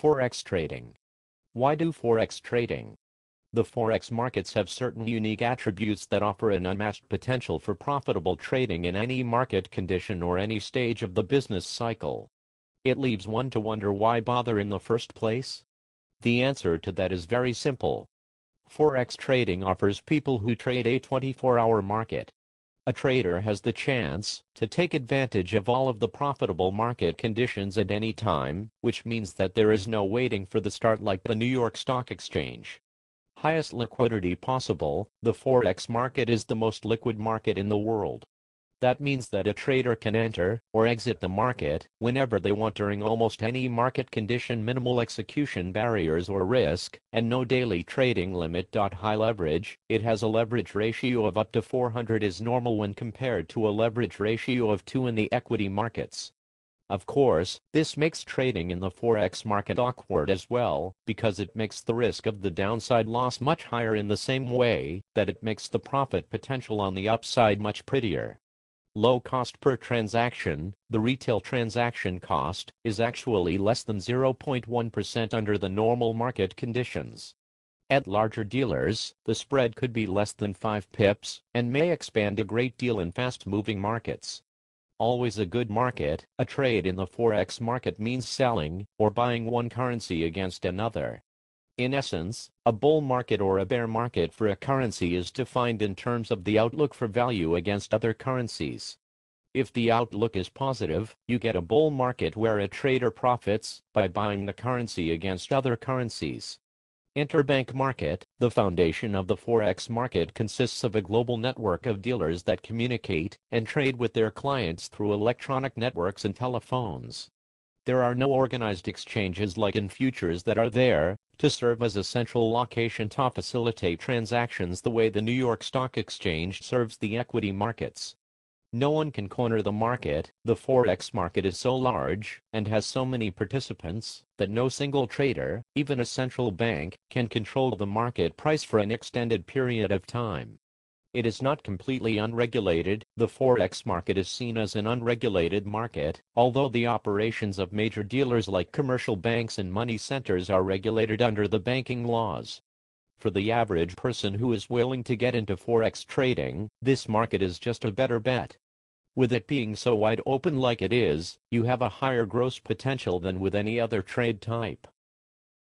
Forex trading. Why do Forex trading? The Forex markets have certain unique attributes that offer an unmatched potential for profitable trading in any market condition or any stage of the business cycle. It leaves one to wonder, why bother in the first place? The answer to that is very simple. Forex trading offers people who trade a 24-hour market. A trader has the chance to take advantage of all of the profitable market conditions at any time, which means that there is no waiting for the start like the New York Stock Exchange. Highest liquidity possible, the Forex market is the most liquid market in the world. That means that a trader can enter or exit the market whenever they want during almost any market condition. Minimal execution barriers or risk, and no daily trading limit. High leverage. It has a leverage ratio of up to 400 is normal when compared to a leverage ratio of 2 in the equity markets. Of course, this makes trading in the Forex market awkward as well, because it makes the risk of the downside loss much higher in the same way that it makes the profit potential on the upside much prettier. Low cost per transaction. The retail transaction cost is actually less than 0.1% under the normal market conditions. At larger dealers, the spread could be less than 5 pips, and may expand a great deal in fast-moving markets. Always a good market. A trade in the Forex market means selling or buying one currency against another. In essence, a bull market or a bear market for a currency is defined in terms of the outlook for value against other currencies. If the outlook is positive, you get a bull market where a trader profits by buying the currency against other currencies. Interbank market. The foundation of the Forex market consists of a global network of dealers that communicate and trade with their clients through electronic networks and telephones. There are no organized exchanges like in futures that are there to serve as a central location to facilitate transactions the way the New York Stock Exchange serves the equity markets. No one can corner the market. The Forex market is so large and has so many participants that no single trader, even a central bank, can control the market price for an extended period of time. It is not completely unregulated. The Forex market is seen as an unregulated market, although the operations of major dealers like commercial banks and money centers are regulated under the banking laws. For the average person who is willing to get into Forex trading, this market is just a better bet. With it being so wide open like it is, you have a higher gross potential than with any other trade type.